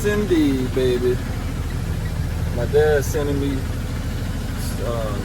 Yes, indeed, baby. My dad's sending me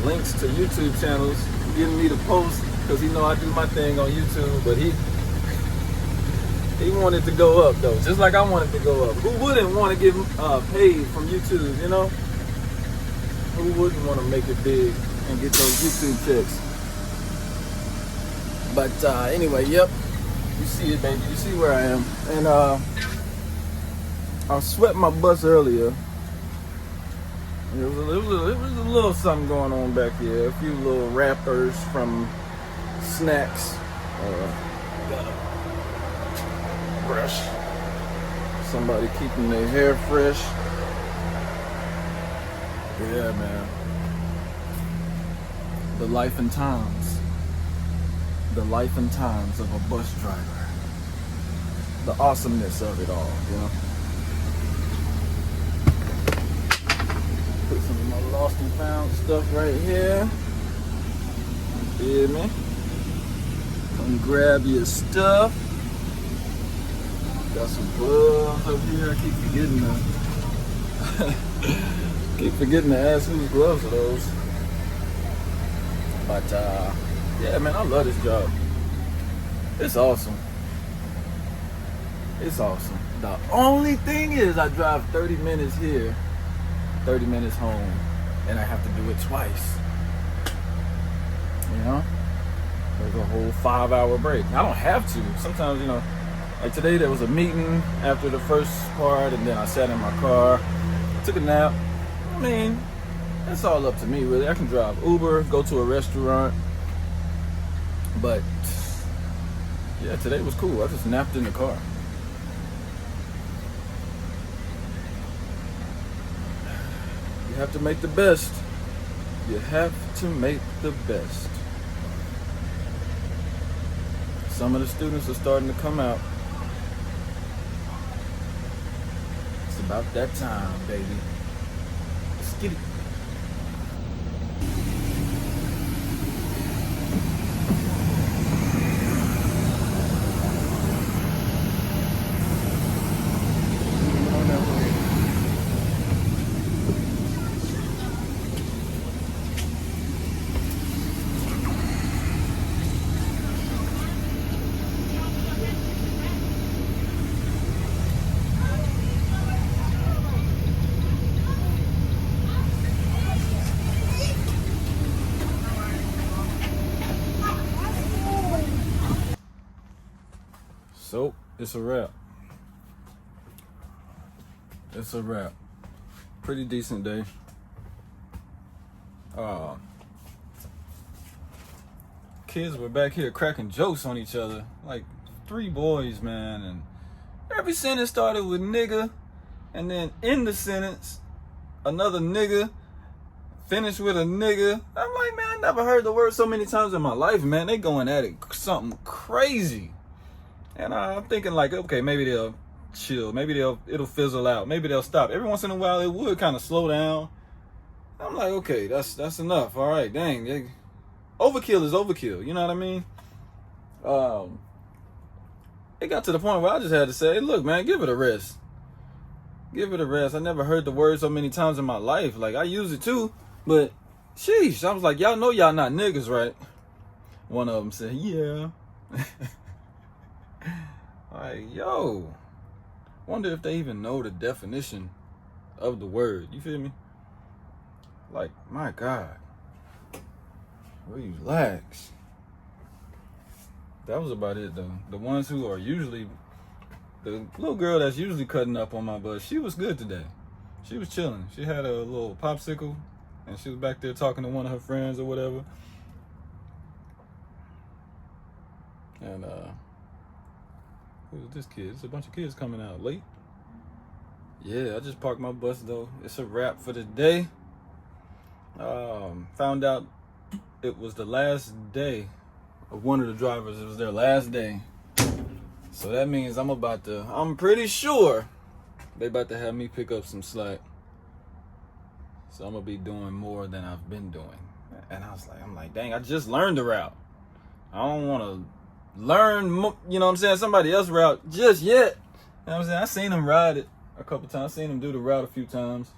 links to YouTube channels, getting me to post because he know I do my thing on YouTube. But he wanted to go up though, just like I wanted to go up. Who wouldn't want to get paid from YouTube? You know, who wouldn't want to make it big and get those YouTube checks? But anyway, yep. You see it, baby. You see where I am. And I swept my bus earlier. It was a little something going on back here. A few little wrappers from snacks. Got a brush. Somebody keeping their hair fresh. Yeah, man. The life and times. The life and times of a bus driver. The awesomeness of it all, you know. Put some of my lost and found stuff right here. You feel me? Come grab your stuff. Got some gloves up here. I keep forgetting to ask whose gloves are those. But yeah, man, I love this job. It's awesome. It's awesome. The only thing is I drive 30 minutes here, 30 minutes home, and I have to do it twice. You know? There's a whole 5-hour break. I don't have to. Sometimes, you know, like today there was a meeting after the first part, and then I sat in my car, took a nap. I mean, it's all up to me, really. I can drive Uber, go to a restaurant. But yeah, today was cool. I just napped in the car. You have to make the best. You have to make the best. Some of the students are starting to come out. It's about that time, baby. Let's get it. So, it's a wrap. It's a wrap. Pretty decent day. Kids were back here cracking jokes on each other. Like 3 boys, man. And every sentence started with nigga. And then in the sentence, another nigga finished with a nigga. I'm like, man, I never heard the word so many times in my life, man. They going at it something crazy. And I'm thinking like, okay, maybe they'll chill. Maybe it'll fizzle out. Maybe they'll stop. Every once in a while, it would kind of slow down. I'm like, okay, that's enough. All right, dang. Overkill is overkill. You know what I mean? It got to the point where I just had to say, look, man, give it a rest. Give it a rest. I never heard the word so many times in my life. Like, I use it too, but sheesh. I was like, y'all know y'all not niggas, right? One of them said, yeah. Like, yo, wonder if they even know the definition of the word. You feel me? Like, my God. Relax. That was about it, though. The ones who are usually, the little girl that's usually cutting up on my bus, she was good today. She was chilling. She had a little popsicle, and she was back there talking to one of her friends or whatever. And, who's this kid? It's a bunch of kids coming out late. Yeah, I just parked my bus though. It's a wrap for the day. Found out it was the last day of one of the drivers. It was their last day. So that means I'm pretty sure they about to have me pick up some slack. So I'm gonna be doing more than I've been doing. And I'm like, dang, I just learned the route. I don't want to learn, you know what I'm saying, somebody else's route just yet. You know what I'm saying? I seen them ride it. a couple times. Seen him do the route a few times.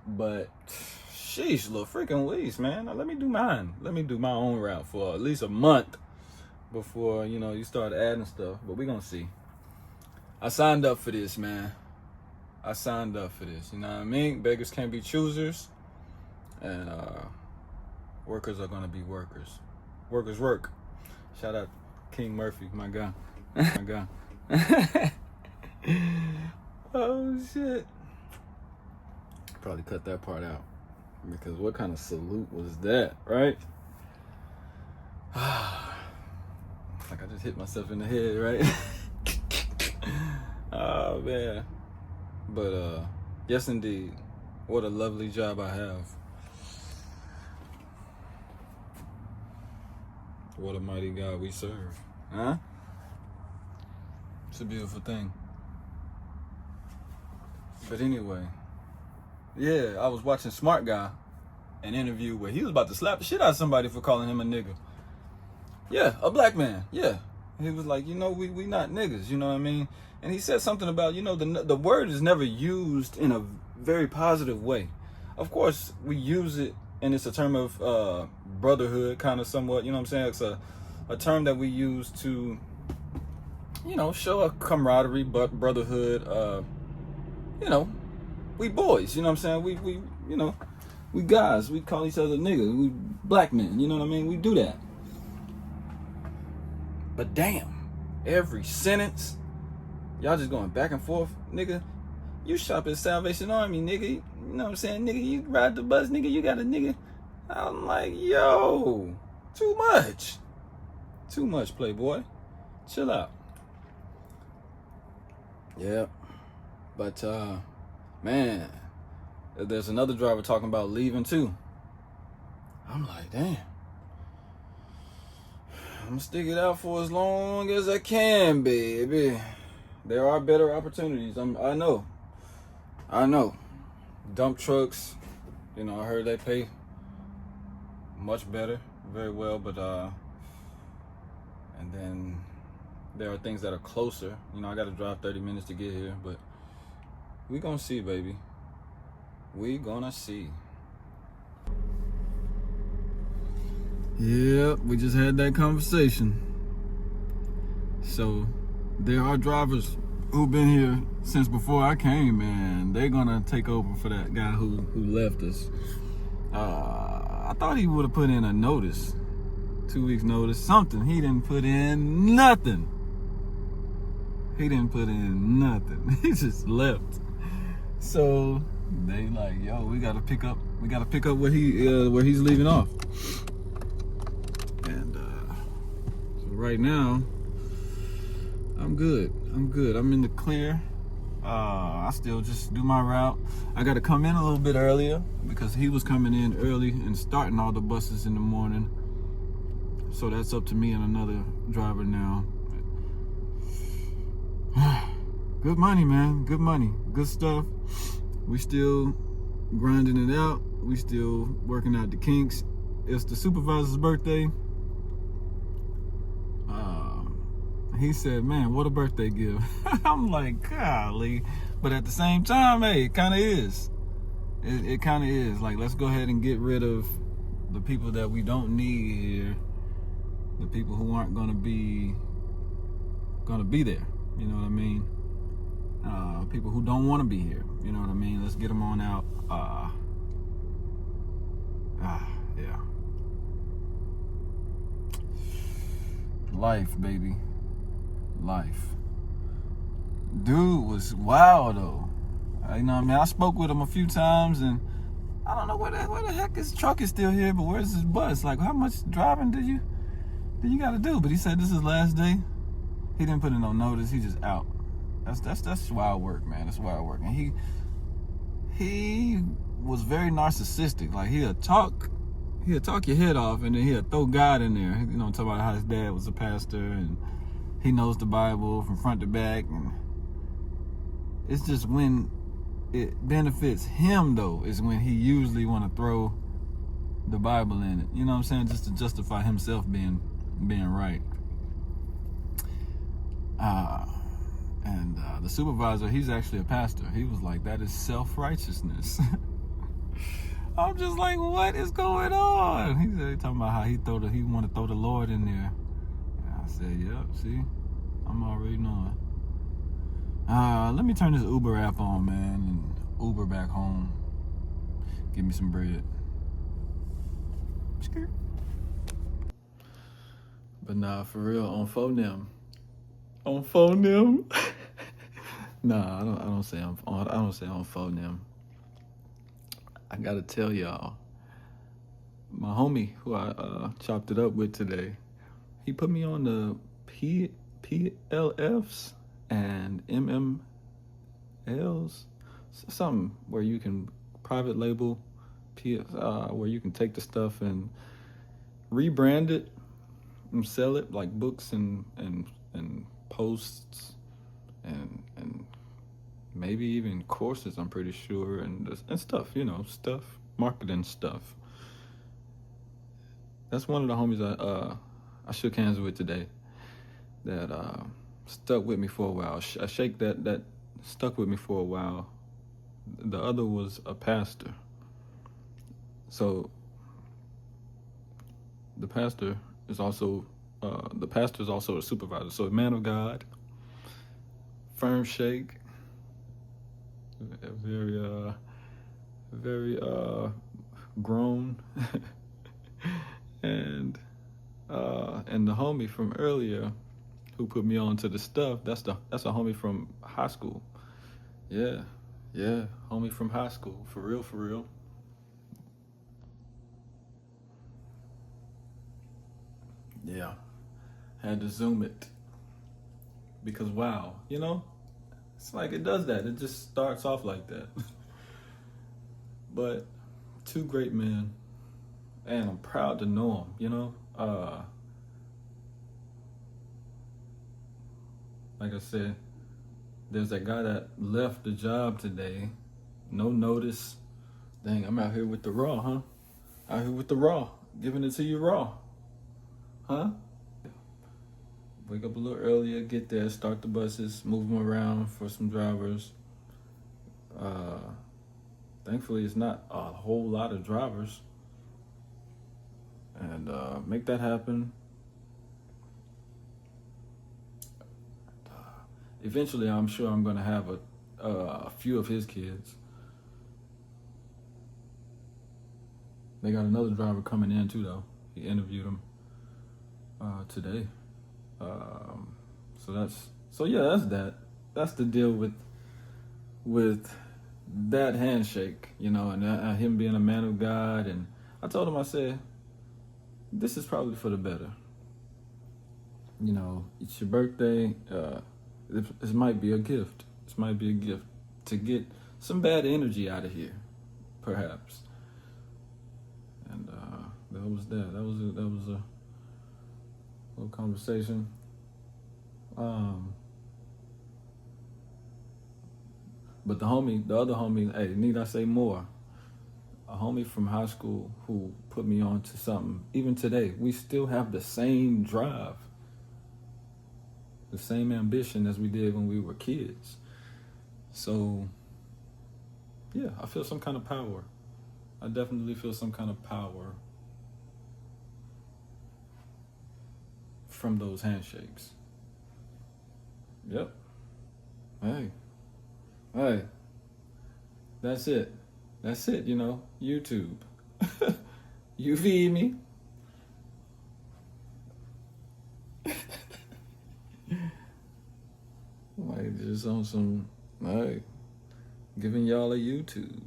But, sheesh, little freaking Weez, man. Now, let me do mine. Let me do my own route for at least a month before, you know, you start adding stuff. But we're going to see. I signed up for this, man. I signed up for this. You know what I mean? Beggars can't be choosers. And workers are going to be workers. Workers work. Shout out King Murphy, my guy. My guy. Oh, shit. Probably cut that part out. Because what kind of salute was that, right? Like I just hit myself in the head, right? Oh, man. But, yes, indeed. What a lovely job I have. What a mighty God we serve. Huh? It's a beautiful thing. But anyway, yeah, I was watching Smart Guy, an interview where he was about to slap the shit out of somebody for calling him a nigga. Yeah, a black man. Yeah. He was like, you know, we not niggas, you know what I mean? And he said something about, you know, the word is never used in a very positive way. Of course, we use it, and it's a term of brotherhood, kind of somewhat, you know what I'm saying? It's a term that we use to, you know, show a camaraderie, brotherhood, you know, we boys, you know what I'm saying? We you know, we guys, we call each other niggas, we black men, you know what I mean? We do that. But damn, every sentence, y'all just going back and forth, nigga. You shop at Salvation Army, nigga. You know what I'm saying? Nigga, you ride the bus, nigga, you got a nigga. I'm like, yo, too much. Too much, Playboy. Chill out. Yeah. But, man, there's another driver talking about leaving, too. I'm like, damn. I'm going to stick it out for as long as I can, baby. There are better opportunities. I know. Dump trucks, you know, I heard they pay much better, very well, but, and then there are things that are closer. You know, I got to drive 30 minutes to get here, but we gonna see, baby. We gonna see. Yep, we just had that conversation. So there are drivers who've been here since before I came, man. They're gonna take over for that guy who left us. I thought he would have put in a notice, 2 weeks notice, something. He didn't put in nothing. He just left. So they like, yo, we gotta pick up where he's leaving off. And so right now, I'm good. I'm in the clear. I still just do my route. I got to come in a little bit earlier because he was coming in early and starting all the buses in the morning. So that's up to me and another driver now. Good money, man. Good money. Good stuff. We still grinding it out. We still working out the kinks. It's the supervisor's birthday. He said, man, what a birthday gift. I'm like, golly. But at the same time, hey, it kind of is. It kind of is. Like, let's go ahead and get rid of the people that we don't need here. The people who aren't gonna be there. You know what I mean? People who don't want to be here. You know what I mean? Let's get them on out. Yeah. Life, baby. Life. Dude was wild though. You know what I mean? I spoke with him a few times, and I don't know where the heck his truck is still here, but where's his bus? Like, how much driving did you got to do? But he said this is his last day. He didn't put in no notice. He just out. That's wild work, man. That's wild work. And he was very narcissistic. Like, he'll talk your head off, and then he'll throw God in there. You know, talk about how his dad was a pastor and he knows the Bible from front to back. And it's just when it benefits him, though, is when he usually want to throw the Bible in it. You know what I'm saying? Just to justify himself being right. And the supervisor, he's actually a pastor. He was like, that is self-righteousness. I'm just like, what is going on? He talking about how he want to throw the Lord in there. And I said, yep, see, I'm already knowing. Let me turn this Uber app on, man, and Uber back home. Give me some bread. But nah, for real, on phone them. Nah, I don't say on phone them. I gotta tell y'all, my homie who I chopped it up with today, he put me on the PLFs and MMLs, something where you can private label, where you can take the stuff and rebrand it and sell it, like books and posts and maybe even courses, I'm pretty sure, and stuff, marketing stuff. That's one of the homies I shook hands with today that stuck with me for a while. A shake that stuck with me for a while. The other was a pastor. So the pastor is also a supervisor. So a man of God, firm shake, very grown, and the homie from earlier who put me on to the stuff, that's a homie from high school. Yeah, homie from high school, for real. Yeah, had to zoom it because wow, it's like it does that. It just starts off like that. But two great men, and I'm proud to know them, like I said, there's that guy that left the job today, no notice. Dang, I'm out here with the raw, huh? Out here with the raw, giving it to you raw. Huh? Wake up a little earlier, get there, start the buses, move them around for some drivers. Thankfully, it's not a whole lot of drivers. And make that happen. Eventually, I'm sure I'm going to have a few of his kids. They got another driver coming in too, though. He interviewed him today. So that's that. That's the deal with that handshake, and him being a man of God. And I told him, I said, this is probably for the better. It's your birthday. This might be a gift. This might be a gift to get some bad energy out of here, perhaps. And that was that. That was a little conversation. But the other homie, hey, need I say more? A homie from high school who put me on to something. Even today, we still have the same drive, the same ambition as we did when we were kids. So, yeah, I feel some kind of power. I definitely feel some kind of power from those handshakes. Yep. Hey, that's it, YouTube. You feed me. Like, just on some, giving y'all a YouTube.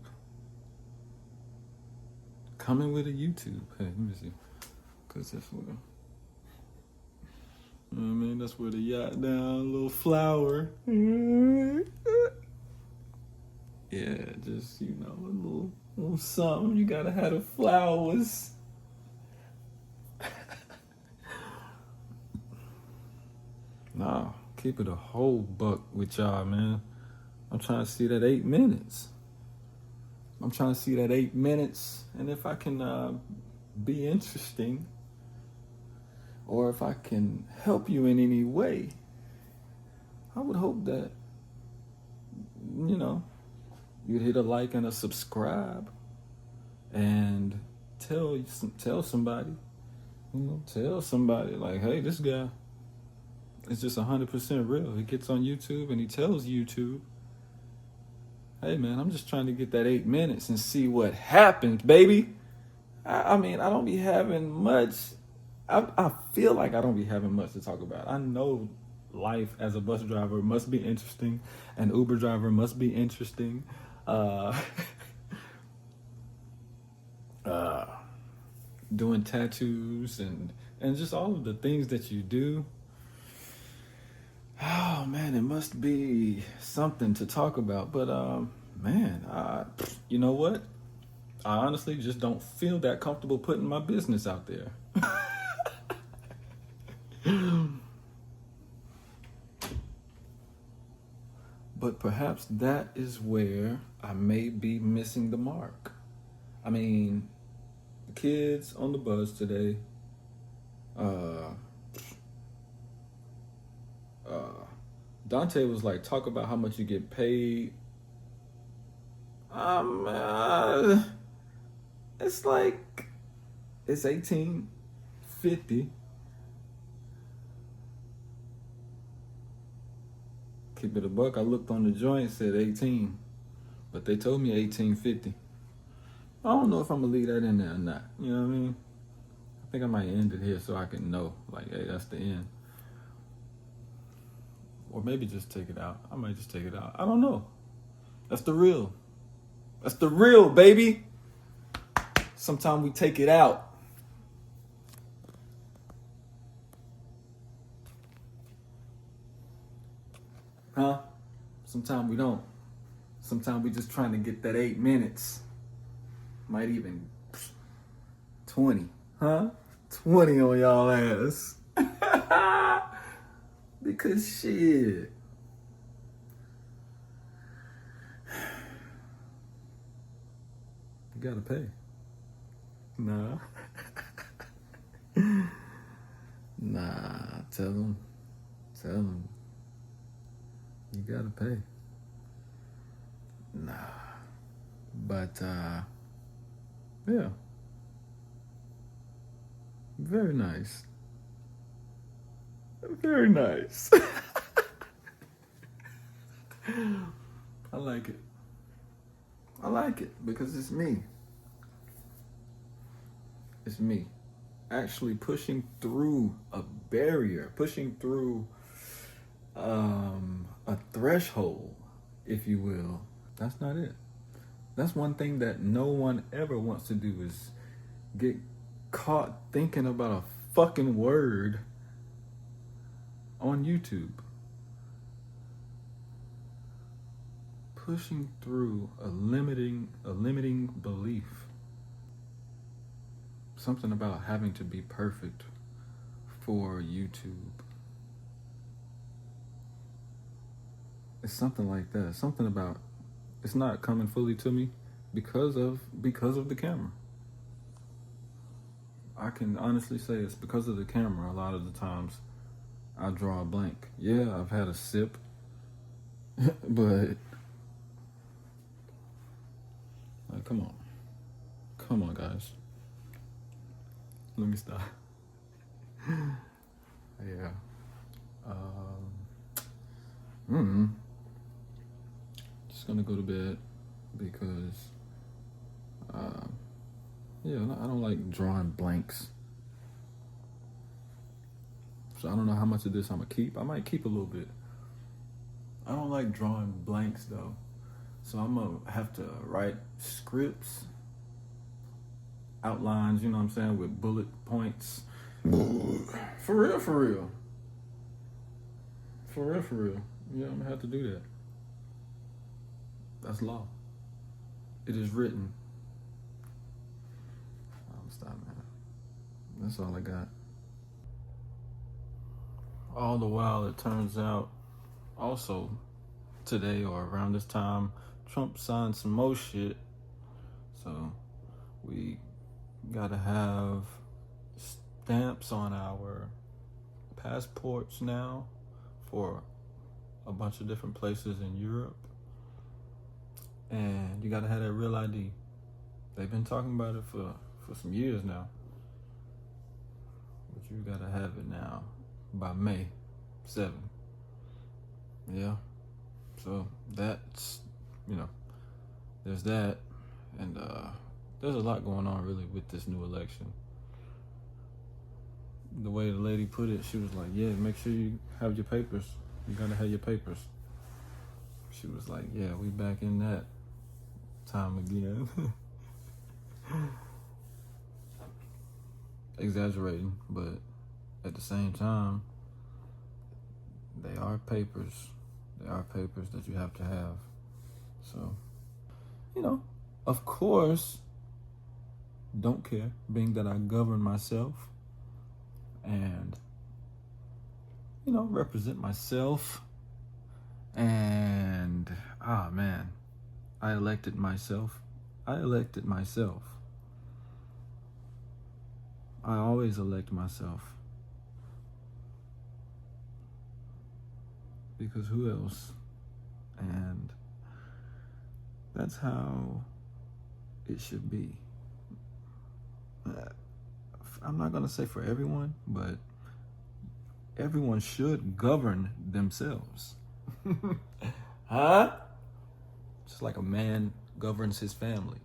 Coming with a YouTube. Hey, let me see. Because that's what, that's where the yacht down, little flower. Yeah, just, a little something. You gotta have the flowers. Nah, keep it a whole buck with y'all, man. I'm trying to see that 8 minutes. And if I can be interesting, or if I can help you in any way, I would hope that you know, you'd hit a like and a subscribe, and tell somebody, tell somebody like, hey, this guy is just 100% real. He gets on YouTube and he tells YouTube, hey man, I'm just trying to get that 8 minutes and see what happens, baby. I mean, I don't be having much. I feel like I don't be having much to talk about. I know life as a bus driver must be interesting, and Uber driver must be interesting. Doing tattoos and just all of the things that you do. Oh man, it must be something to talk about. But man, you know what? I honestly just don't feel that comfortable putting my business out there. But perhaps that is where I may be missing the mark. I mean, the kids on the bus today, Dante was like, talk about how much you get paid. It's like, it's $18.50. Keep it a buck. I looked on the joint, said 18, but they told me $18.50. I don't know if I'm gonna leave that in there or not. You know what I mean? I think I might end it here so I can know, like, hey, that's the end. Or maybe just take it out. I might just take it out. I don't know. That's the real. That's the real, baby. Sometimes we take it out. Huh? Sometimes we don't. Sometimes we just trying to get that 8 minutes. Might even 20. Huh? 20 on y'all ass. Because shit. You gotta pay. Nah. Nah, tell them. You gotta pay. Nah. But, yeah. Very nice. Very nice. I like it. I like it because it's me. It's me. Actually pushing through a barrier, pushing through a threshold, if you will. That's not it. That's one thing that no one ever wants to do is get caught thinking about a fucking word on YouTube. Pushing through a limiting belief. Something about having to be perfect for YouTube. It's something like that. Something about it's not coming fully to me because of the camera. I can honestly say it's because of the camera. A lot of the times I draw a blank. Yeah, I've had a sip, but like, come on, guys. Let me stop. Yeah. Just gonna go to bed because, yeah, I don't like drawing blanks. So I don't know how much of this I'm gonna keep. I might keep a little bit. I don't like drawing blanks though. So I'm gonna have to write scripts, outlines, you know what I'm saying, with bullet points. For real. Yeah, I'm gonna have to do that. That's law. It is written. I'm stop, man. That's all I got. All the while, it turns out, also today or around this time, Trump signed some more shit. So we gotta have stamps on our passports now for a bunch of different places in Europe. And you gotta have that real ID. They've been talking about it for some years now. But you gotta have it now by May 7th. Yeah. So that's, there's that. And there's a lot going on really with this new election. The way the lady put it, she was like, yeah, make sure you have your papers. You gotta have your papers. She was like, yeah, we back in that time again. Exaggerating, but at the same time, they are papers. They are papers that you have to have. So, of course, don't care, being that I govern myself and, represent myself. And, I elected myself. I always elect myself. Because who else? And that's how it should be. I'm not gonna say for everyone, but everyone should govern themselves. Huh? Just like a man governs his family.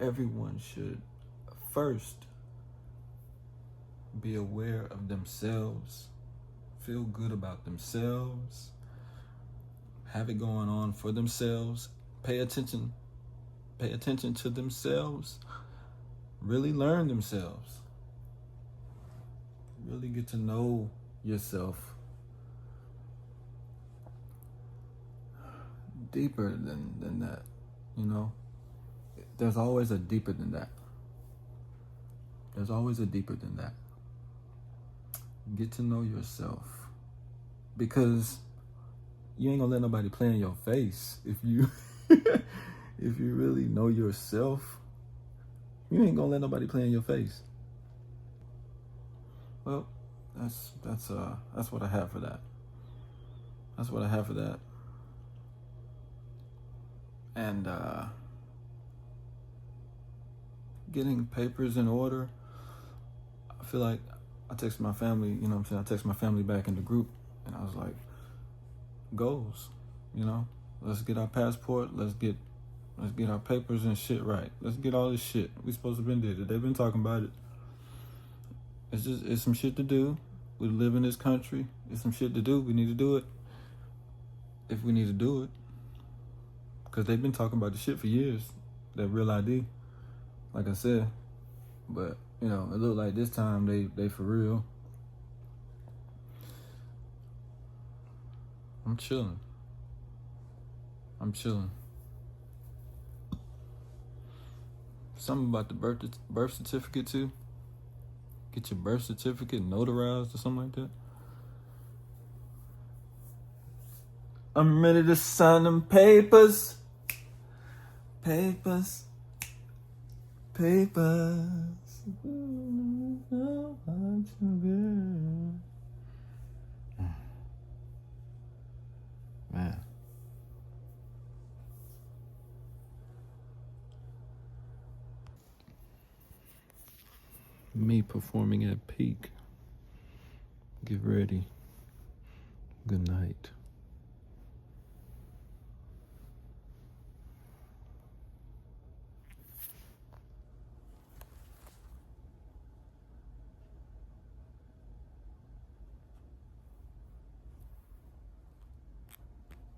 Everyone should first be aware of themselves, feel good about themselves, have it going on for themselves, pay attention to themselves, really learn themselves, really get to know yourself deeper than that, There's always a deeper than that. Get to know yourself, because you ain't gonna let nobody play in your face. If you if you really know yourself, you ain't gonna let nobody play in your face. Well, that's what I have for that. And getting papers in order, I feel like I texted my family, I texted my family back in the group, and I was like, goals, let's get our passport, let's get our papers and shit right. Let's get all this shit. We supposed to been did it. They've been talking about it. It's some shit to do. We live in this country. It's some shit to do. We need to do it. If we need to do it. Because they've been talking about the shit for years. That real ID. Like I said. But, it looked like this time they for real. I'm chilling. Something about the birth certificate too. Get your birth certificate notarized or something like that. I'm ready to sign them papers. Man. Me performing at peak. Get ready. Good night.